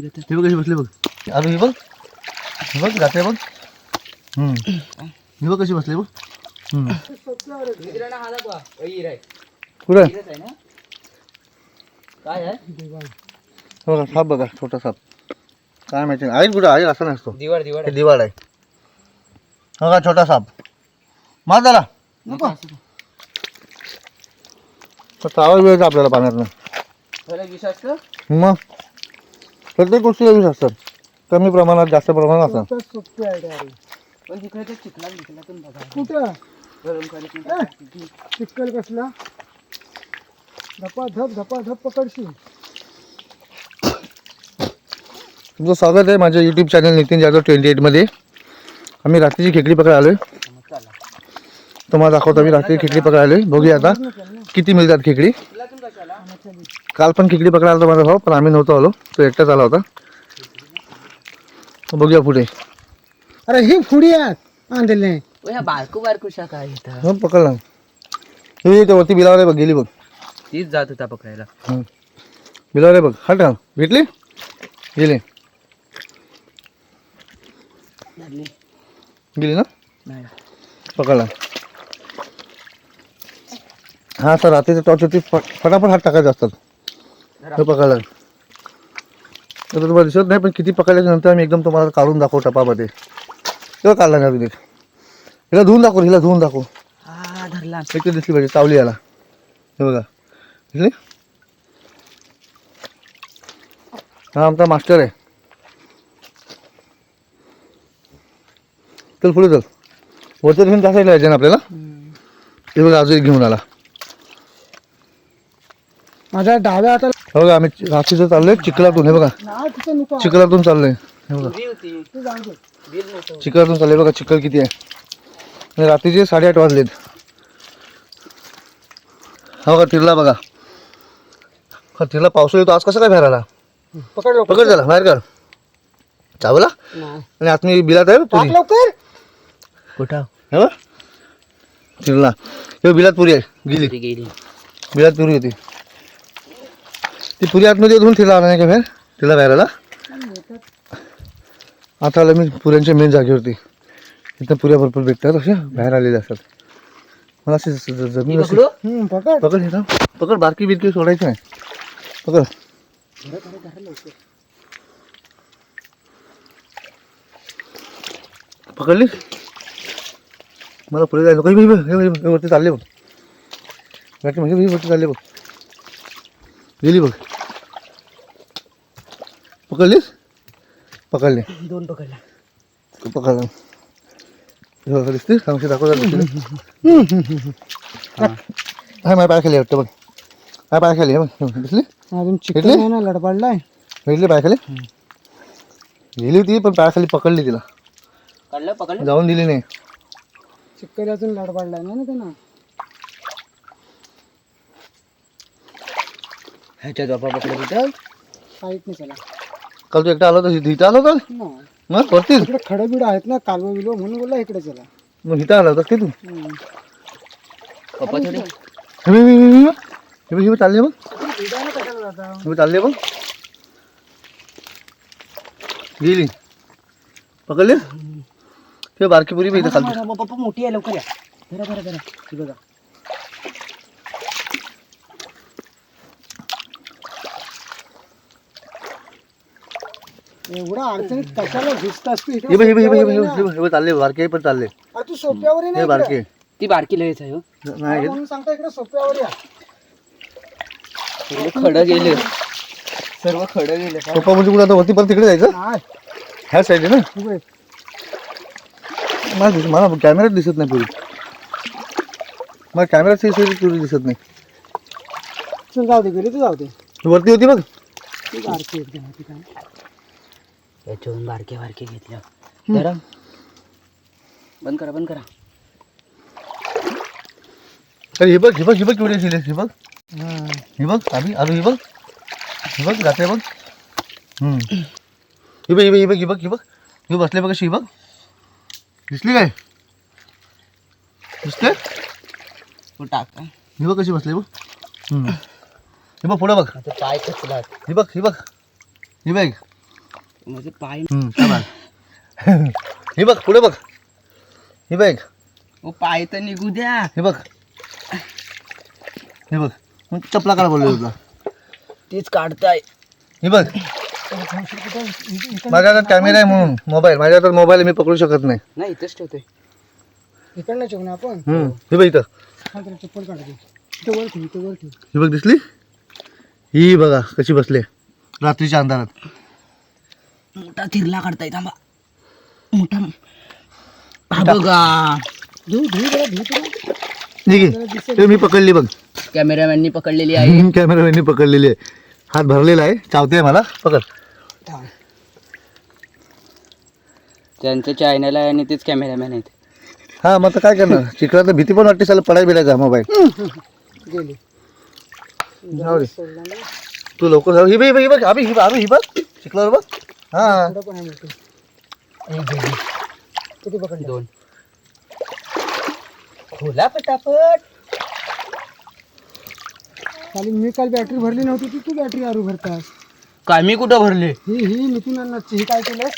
निघत हे बघ कशी बसली बघ. अजून हे बघ जाते बघ. हे बघ कशी बसली बघ. कुठे काय आहे बघा साप बघा छोटा साप. काय माहिती नाही आहे कुठं आहे असं नसतो. दिवाळ हे दिवाळ आहे. बघा छोटा साप मार झाला. चावा वेळेचा आपल्याला पाण्यातनं विष असतं. मग प्रत्येक गोष्टीला विष असतात. कमी प्रमाणात जास्त प्रमाणात असतात. सोपी आयडिया आहे. पण तिकडे ते चिखलातून बघा कुठं गरम करायचं. चिक्कल कसला धपाधप पकडशील. तुमचं स्वागत आहे माझ्या यूट्यूब चॅनल नितीन जाधव 28 मध्ये. आम्ही रात्रीची खेकडी पकडायला आलोय. तुम्हाला दाखवतो आम्ही रात्री खेकडी पकडायला आलोय. बघूया आता किती मिळतात खेकडी. काल पण खेकडी पकडायला आला माझा भाऊ पण आम्ही नव्हतो आलो. तो एकटाच आला होता. बघूया पुढे. अरे ही फुडी आणलेले बारकू शाखा आहे. पकडला हे ते वरती बिलावर आहे बघ. गेली बघ. तीच जात होता पकडायला. बिलावर आहे बघ. हा टाक भेटली गेली गेली ना. नाही पकडला. हा सर रात्रीचं टॉर्च होती. फटाफट हात टाकायचे असतात. तो पकडला तर तुम्हाला दिसत नाही पण किती पकडल्याच्या नंतर आम्ही एकदम तुम्हाला काढून दाखवू टपामध्ये. तेव्हा काढला नाही अजून एक. हिला धुवून दाखव. हिला धुवून दाखव. हा धरला. एक दिसली पाहिजे चावली याला. हे बघा दिसली. हा आमचा मास्टर आहे. चल पुढे चल. वरती घेऊन त्या साईडला यायचं ना आपल्याला. हे बघा अजून एक घेऊन आला. माझ्या डाव्या हाताला हे बघा आम्ही रात्रीचं चाललोय चिखलातून. हे बघा चिखलातून चाललोय. हे बघा चिखलातून चाललंय. बघा चिखल किती आहे. आणि रात्रीचे 8:30 वाजलेत. हा बघा तिरला बघा. हा तिरला पावसाळा येतो आज. कसं काय बाहेर आला. पकड झाला बाहेर काढ. चावला आणि आत बिलात आहे पुरी. लवकर कुठं हे बघ तिरला. हे बिलात पुरी आहे. गेली गेली. बिलात पुरी होती. ती पुरी आतमध्ये धुवून तिला आला नाही का बाहेर. तिला बाहेर आला. आता आला मी पुऱ्यांच्या मेन जागेवरती. इथं पुऱ्या भरपूर भेटतात. अशा बाहेर आलेल्या असतात. मला अशी जमीन अशी पकड हे ना. पकड बारकी बिरकी सोडायची नाही. पकड पकडली. मला पुढे जायचं काही वरती चालले बघ. म्हणजे वरती चालले बघ. गेली बघ. पकडलीस. पकडले. 2 पकडला. पकडला. दिसते सांगशी दाखव. हा माझ्या पाय खाली वाटतं बघ. माझ्या पाय खाली बघ. दिसली अजून चिकन आहे ना लडबडलाय. भेटली पाय खाली. गेली होती पण पाय खाली पकडली. तिला काढलं पकडलं. जाऊन दिली नाही. चिकन अजून लडबडलाय ना त्यांना. ह्याच्यात बापा पकडलं तिथं काहीच नाही चला. काल तू एकटा आला होता. इथं आला होता मग वरतीच. इकडे खडं बिड आहेत ना कालवा बिलवा म्हणून बोलला इकडे चला. मग इथं आला होता की तू. पप्पा थोडे हे चालले मग. हे चालले मग. गेली. पकडली. ते बारकी पुरी इथं खाली. पप्पा मोठी आहे. लवकर या. धरा ती बघा. एवढा अडचणीत कशाला घुसत असतो. हे चालले बारके पण चालले. तू सोप्यावर हे बारके. ती बारकी लयच आहे. नाही म्हणून सांगता इकडे सोप्यावर या. खडं गेले. सर्व खडं गेले. पप्पा म्हणजे कुठं आता वरती परत तिकडे जायचं. ह्या साईड आहे ना. मला कॅमेऱ्यात दिसत नाही पुरी. मला कॅमेऱ्यात पुरी दिसत नाही. चल जाऊ दे. गेली तू जाऊ दे. वरती होती बघ. ती बारकी एकदम होती काय. याच्याहून बारके घेतल्या. धरा. बंद करा. अरे हे बघ केवढी असेल. हे बघ अभि अरे हे बघ जाते बघ. हे बघ बसले बघ कशी. बघ दिसली काय. दिसते. टाक. हे बघ कशी बसले बघ. हे बघ पुढं बघ. पाय खचलात. हे बघ माझे पाय हे बघ पुढे बघ, हे बघ, ओ पाय तर निघू द्या. हे बघ, हे बघ, मग चपला काढा बोललो तुला. तीच काढताय. हे बघ, माझ्या हातात कॅमेरा आहे म्हणून मोबाईल, माझ्या हातात मोबाईल मी पकडू शकत नाही. नाही इथंच ठेवतोय. इकडनं ठेवू ना आपण. हे बघ इथं, हा त्याला चप्पल काढते. इथं वर ठेव, इथं वर ठेव. ही बघ दिसली, ही बघा कशी बसले रात्रीच्या अंधारात. मोठा थिरला काढताय थांबा. मोठा हा बघा. धुऊ धुऊ जरा धुऊ तुला. ठीक आहे, ते मी पकडली बघ, कॅमेरामॅननी पकडलेली आहे. कॅमेरामॅननी पकडलेली आहे, हात भरलेला आहे, चावते मला, पकड. थांब. त्यांचं चॅनल आहे आणि तेच कॅमेरामॅन आहेत. हा मग आता काय करणार, चिखला तर भीती पण वाटते, साला पडाय बिडायचा मोबाईल. गेली. जाऊ दे, सोडला ना. तू लवकर जाऊ. ही बघ, ही बघ, अभि ही बघ, चिखलावर बघ. हा पुढं पण आहे मोठं. किती पकडले? 2 खोला पटापट. खाली मी काल बॅटरी भरली नव्हती ती तू बॅटरी आरू भरतास. काय मी कुठं भरले? ही नितीन अण्णाची. ही काय केलं?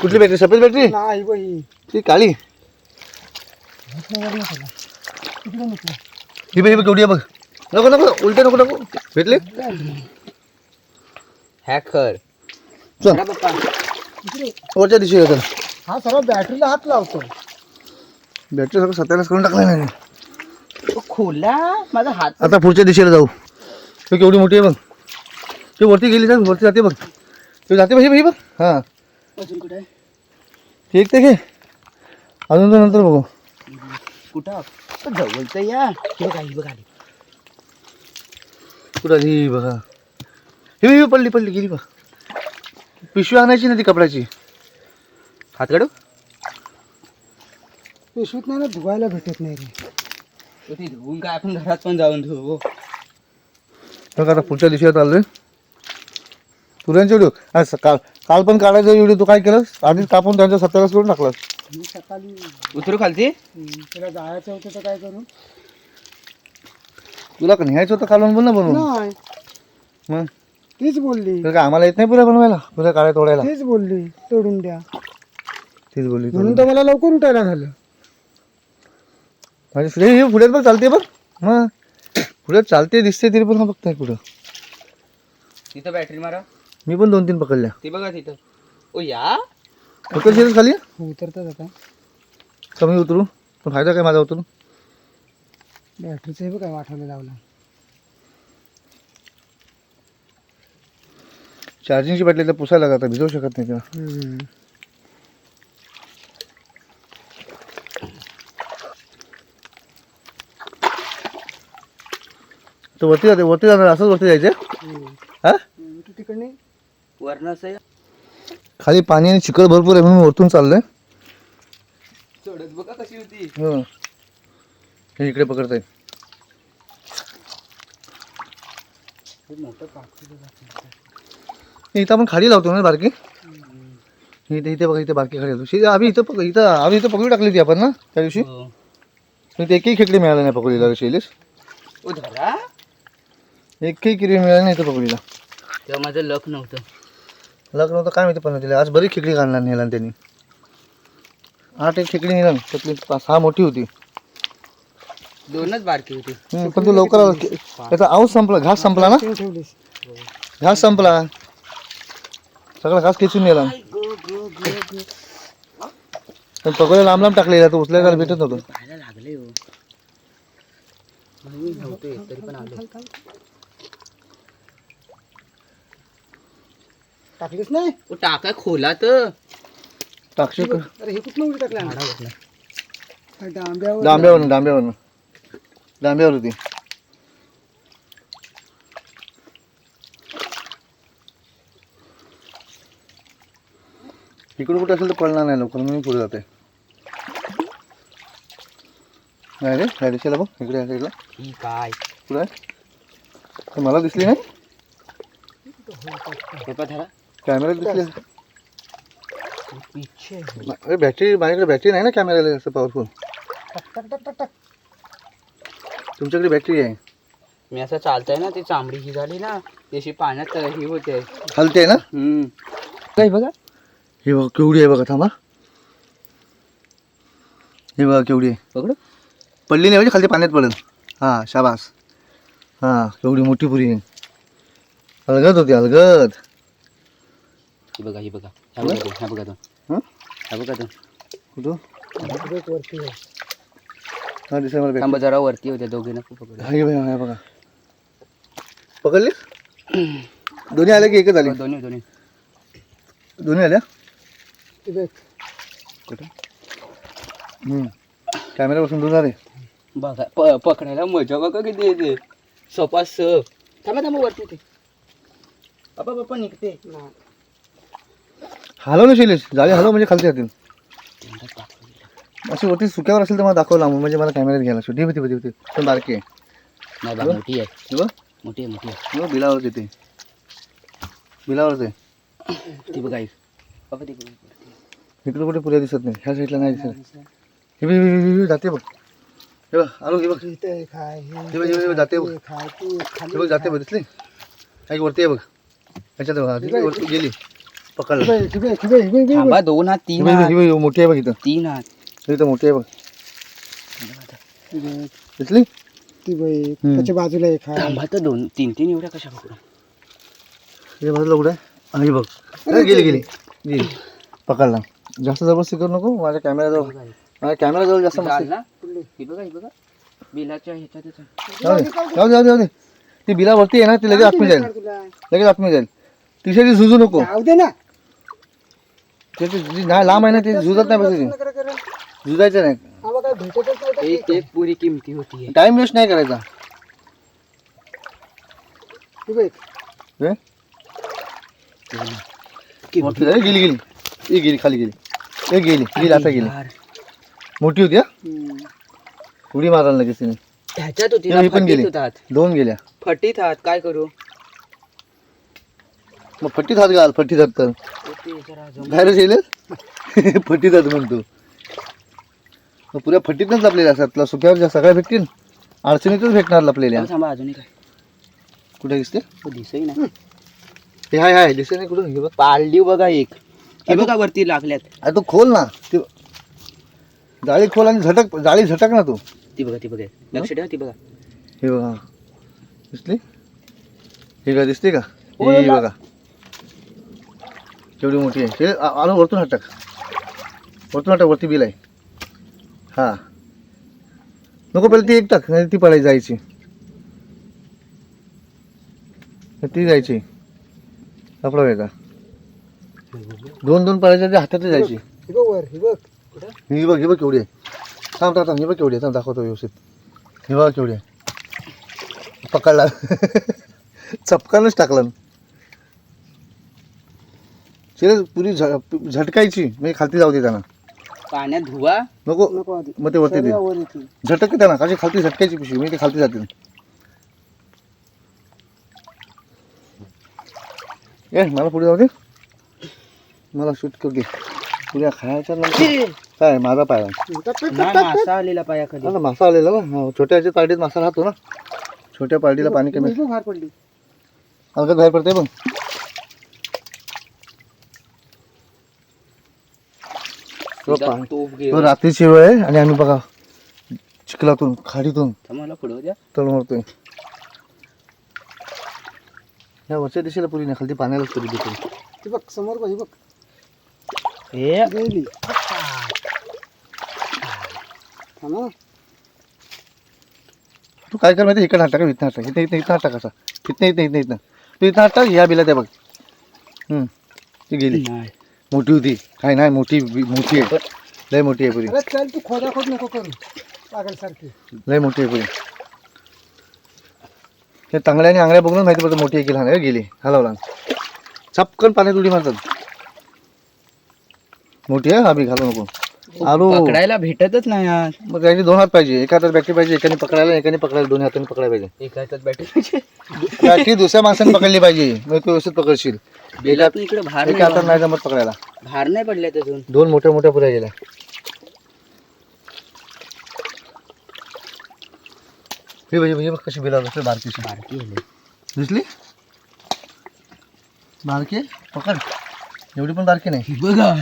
कुठली बॅटरी, सफेद बॅटरी? नाही बघ ही. ती काळी. घेतल्यावर नाही त्याला. तिकडे नको. ही बघ केवढी आहे बघ. नको नको, उलटे नको नको, भेटले. हॅकर. चल पप्पा. इकडे. वरच्या दिवशी येतात. हा सर्व बॅटरीला हात लावतो. बॅटरी सगळं सत्यानाश करून टाकलं नाही. खोला माझा हात. आता पुढच्या दिशेला जाऊ. ते केवढी मोठी आहे बघ, ते वरती गेली जाऊ, वरती जाते बघ, ते जाते बघ, ही बघ. हा अजून कुठं आहे? ठीक ते घे, अजून तर नंतर बघू. कुठं जवळचं या. हे बघा ही बघा आली. कुठं ही बघा, ही पडली गेली बघ. पिशवी आणायची ना ती कपड्याची. हात काढू. पिशवीत नाही ना, धुवायला भेटत नाही रे. ती धुवून काय आपण घरात पण जाऊन धुवू. बघ आता पुढच्या दिशेला चाललोय. तुऱ्यांचे व्हिडिओ आज काल पण काढायचा व्हिडिओ तू काय केलं, आधीच कापून त्यांचा सत्यानाश करून टाकला. मी सकाळी उतरू खालची. त्याला जायचं होतं तर काय करू. तुला का न्यायचं होतं कालवून पण ना बनवून. नाही मग तीच बोलली. तर काय आम्हाला येत नाही पुऱ्या बनवायला, पुऱ्या काळ्या तोडायला. तेच बोलली तोडून द्या तीच बोलली म्हणून तर मला लवकर उठायला झालं. माझी श्रेय ही पुढे बघ चालते बघ. मग पुढे चालते दिसते तरी पण बघताय कुठं. तिथं बॅटरी मारा. मी पण 2-3 पकडल्या. ती बघा तिथं. ओ या उतरशील खाली. उतरतात आता. कमी उतरू पण फायदा काय माझा उतरू. बॅटरीचं हे बघ काय वाठायला लावला. चार्जिंगची बॅटरी तर पुसायला लागत, भिजवू शकत नाही तेव्हा. तर वरती जाते, वरती जाणार, असंच वरती जायचं. हा तू तिकडे वरण असं खाली पाणी आणि चिखल भरपूर आहे म्हणून वरतून चाललंय. चढत बघा कशी होती. हो हे इकडे पकडताय. मोठं इथं आपण खाली लावतो ना बारकी. इथे बघा, इथे बारकी खाली लावतो. आम्ही इथं पकडू टाकली ती आपण ना त्या दिवशी. ते एकही खेकडी मिळालं नाही पकडीला. शैलेश ओ धरा. एकही किरी मिळाली नाही इथं पकडीला. तेव्हा माझं लक नव्हतं. लग्न होतं काय माहिती, पण तिला आज बरी खेकडी काढणार नेला त्यांनी. 8 एक खेकडी नेला, त्यातली 6 मोठी होती. 2च बारकी होती. पण तू लवकर त्याचा आऊस संपला, घास संपला ना, ठेवलीस. घास संपला, सगळा घास खेचून नेला. पण पकडे लांब लांब टाकलेला, तो उचलायला भेटत नव्हतं. पाहायला लागले हो. मी नव्हते तरी पण आले. टाकलीस नाही. ओ टाका खोला तर. टाकशे अरे हे कुठं उडी टाकला डांब्यावर. डांब्यावर होती. इकडे कुठे असेल तर पडणार नाही लवकर, मी पुढे जाते. नाही रे, ह्या दिशेला बघ, इकडे या साईडला. ही काय पुढे आहे, मला दिसली नाही. धरा. कॅमेरा दिसली. पिच्छे अरे बॅटरी, माझ्याकडे बॅटरी नाही ना कॅमेऱ्याला असं पॉवरफुल. तुमच्याकडे बॅटरी आहे. मी असं चालतंय ना, ती चांबडी ही झाली ना, तशी पाण्यात ही होते. हलते ना. काय बघा हे बघा केवढी आहे बघा, थांबा. हे बघा केवढी आहे. पकडू पडली नाही म्हणजे खाली पाण्यात पडेल. हां शाबास. हां केवढी मोठी पुरी आहे. अलगद होती अलगद. ही बघा ह्या बघा तो हं? ह्या बघा तो कुठं वरती आहे. हा दिसाय मला थांबा जरा वरती होत्या दोघे नको पकडू. हा हे बघा पकडली. दोन्ही आल्या की एकच आली? दोन्ही दोन्ही आल्या. ती बघ. कुठं कॅमेरा बसून दूर झाले. बघा पकडायला मजा बघा किती येते. सोपा थांबा वरती ते बाप्पा निघते. हलव ना शैलेश, जाळी हलव म्हणजे खालती जातील. अशी वरती सुक्यावर असेल तर मला दाखवला म्हणजे मला कॅमेऱ्यात घ्यायला. छोटी होती पण बारकी आहे. नाही बा मोठी आहे किंवा मोठी आहे बिलावरच येते. बिलावरच आहे. ती बघा बाबा ती इकडे कुठे पुऱ्या दिसत नाही. ह्या साईडला नाही दिसत. हे जाते बघ. हे बघ आलो. हे बघ इथे खाय, हे जाते बघ. खाय, तू खाली हे बघ जाते बघ. दिसली काय वरती आहे बघ. ह्याच्यात बघ वरती गेली. पकडलं. थांबा 2 हात 3 हात मोठी आहे बघ इथं. 3 हात इथं मोठी आहे बघ. दिसली ती बाई त्याच्या बाजूला एक आहे. थांबा तर 2-3 एवढ्या कशा पकडू. हे बाजूला उघड आहे. आणि बघ गेली. पकडला. जास्त जबरदस्ती करू नको. माझ्या कॅमेराजवळ जास्त मस्ती. ना ही बघा बिलाच्या ह्याच्यातच जाऊ दे. ती बिलावरती आहे ना, ती लगेच आतमध्ये जाईल. तिच्याशी झुजू नको. जाऊ दे ना. जी नाही लांब आहे ना, ती झुजत नाही बसायची. झुजायचं नाही. आम्हाला काय भेटतच नव्हतं. एक पुरी किमती होती. टाइम वेस्ट नाही करायचा. ती बघ. हे? मोठी झाली. गेली खाली गेली. आता गेली. मोठी होती. उडी मारायला लगेच तिने. ह्याच्यात होती ही पण गेली. होतात 2 गेल्या. फटीत हात काय करू. मग फट्टीत हात घाल. फट्टीत हात तर बाहेरच येईल. फट्टीत हात म्हणतो. मग पुऱ्या फट्टीतच लपलेल्या असतात. तुला सुक्यावर ज्या सगळ्या भेटतील अडचणीतच भेटणार लपलेल्या. थांबा अजूनही काय कुठे दिसते? दिसही ना. हे हाय दिसते नाही कुठून. हे बघ पाळली बघा एक. हे बघा वरती लागल्यात. अरे तू खोल ना. ती जाळी खोल आणि जाळी झटक ना तू. ती बघा लक्ष ठेवा ती बघा. हे बघा दिसली. हे का दिसते का. हो, हे बघा केवढी मोठी आहे. हे आलो वरतून हटक. वरती बिल आहे. हा नको पहिले ती एक टाक. नाही ती पडायची जायची. ती जायची आपला व्हायचा. 2 पडायच्या हातातली जायची. ही बघ वर. ही बघ. ही बघ केवढी आहे. थांब हे बघ केवढी आहे. थांब दाखवतो व्यवस्थित. हे बघा केवढी आहे. पकडला. चपकानच टाकला. पुरी झटकायची म्हणजे खालती जाऊ दे त्यांना. पाण्यात धुवा नको आधी. मग ते वरती दे. वर येते. झटक त्यांना कशी खालती झटकायची पिशवी म्हणजे ते खालती जातील. मला पुढे जाऊ दे. मला शूट करू दे. पुऱ्या खायच्या काय माझा पाय मासा आलेला पायाखाली. मासा आलेला ना. छोट्या ह्याच्या पार्टीत मासा राहतो ना. छोट्या पार्टीला पाणी कमी बाहेर पडली. अलगद बाहेर पडते बघ. रात्रीची वेळ आहे आणि आम्ही बघा चिखलातून खाडीतून मला पुढे द्या तळ मारतोय. या वरच्या दिशेला पुरी नाही खालती पाण्यालाच पुरी देतो. ती बघ समोर बघ. ही बघ हे गेली. थांबा. तू काय कर माहिती. इकडे हात टाका. इथं हात टाक. इथं हात टाकायचा. इथं तू इथं हात टाक. या बिला त्या बघ. ती गेली. मोठी होती काय नाही. मोठी आहे. लय मोठी आहे पुरी. अरे चल तू खोदाखोद नको करू पागलसारखी. लय मोठी आहे पुरी. हे तांगड्या आणि आंगड्या बघून माहिती पडतं मोठी आहे की लहान आहे. गेली. हलवला. चपकन पाण्यात उडी मारतात. मोठी आहे. हा बी घालू नको. आलो पकडायला भेटतच नाही यार. मग त्याचे 2 हात पाहिजे. एका हातात बॅटरी पाहिजे. एकाने पकडायला 2 हातांनी पकडायला पाहिजे. एका हातात बॅटरी बॅटरी दुसऱ्या माणसाने पकडली पाहिजे. मग तू व्यवस्थित पकडशील. बेलातून इकडे भार एका हातात नाही जमत पकडायला. भार नाही पडल्यात अजून. 2 मोठ्या पुऱ्या गेल्या. हे बघ कशी बिला बारकीशी. बारकी दिसली बारकी. पकड एवढी पण बारकी नाही. बघा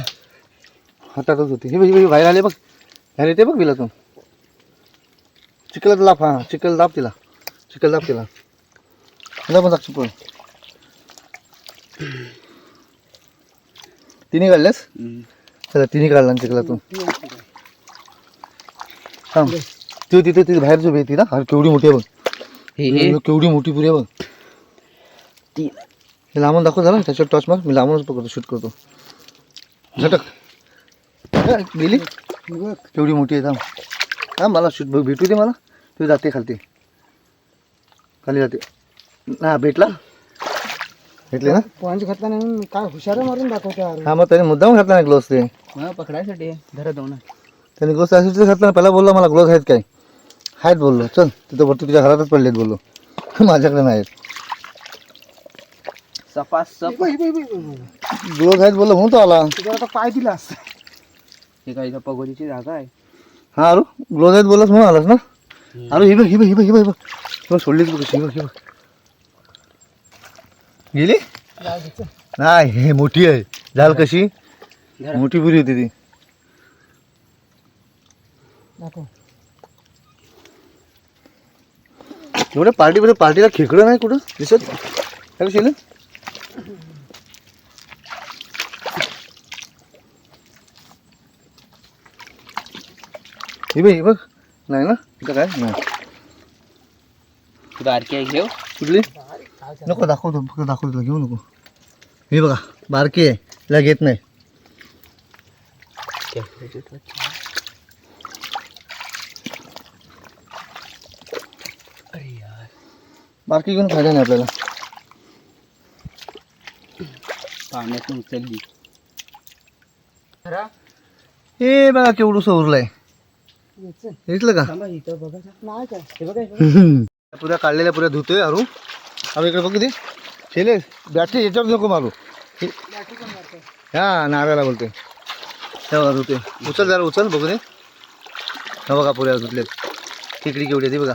हातातच होती. हे बघ, हे बघ, बाहेर आले बघ. बाहेर येते बघ बिलातून. चिखलात लाभ, हां चिखल दाब तिला. चिखल दाब तिला. तिला पण दाखव पण. तिन्ही काढल्यास? चला तिन्ही काढला ना चिखलातून. थांब. ती तिथे ती बाहेर जो भेटी ना, अरे केवढी मोठी आहे बघ. हे केवढी मोठी पुरी आहे बघ. ती हे लांबून दाखव जरा, त्याच्यावर टॉर्च मार. मी लांबूनच पकडतो, शूट करतो. झटक. गेली केवढी मोठी आहे. थांब हां, मला शूट भेटू दे मला. तू जाते खालती, खाली जाते ना. भेटला, भेटले ना. पॉईंट घातला नाही काय हुशार मारून दाखवते अरे. हां, मग त्याने मुद्दाम घातला नाही ग्लोव्स. ते हा पकडायसाठी धरा जाऊ ना. त्याने ग्लोव्स असेच घातला. पहिला बोलला मला ग्लोव्स आहेत काय. आहेत बोललो. चल तिथं वरती तुझ्या घरातच पडलेत बोललो. माझ्याकडे नाहीत. सपासप ग्लोव्स आहेत बोललो म्हणून तो आला. तुझ्या आता पाय दिला असता. हे काय इथं पगोलीची जागा आहे. हां अरू, ग्लोव्स आहेत बोललास म्हणून आलास ना. अरे ही बघ, ही बघ, ही बघ, ही बघ, ही बघ. ही बघ सोडलीच बघ, ही बघ, ही बघ. गेली नाही. हे मोठी आहे. झाल कशी धरा. मोठी पुरी होती ती. दाखव. एवढ्या पार्टीला खेकडं नाही कुठं दिसत. काय शिले ही बघ, ही बघ. नाही ना इथं काय नाही. बारकी आहे घेऊ. कुठली नको दाखवतो, फक्त दाखवतो तुला, घेऊ नको. हे बघा बारकी आहे, तिला घेत नाही. अरे यार बारकी घेऊन फायदा नाही आपल्याला. पाण्यात उचलली. हे बघा केवढूसं उरलंय. याचं. दिसलं का. थांबा इथं बघा. नाही काय हे बघा पुऱ्या काढलेल्या पुऱ्या धुतोय अरू. अरू इकडे बघ किती शेले. बॅटरी याच्यावर नको मारू. ह्या नाऱ्याला बोलते. तेव्हा धुते. उचल जरा, उचल बघू दे. हा बघा पुऱ्या धुतल्यात. खेकडी केवढी आहे ती बघा.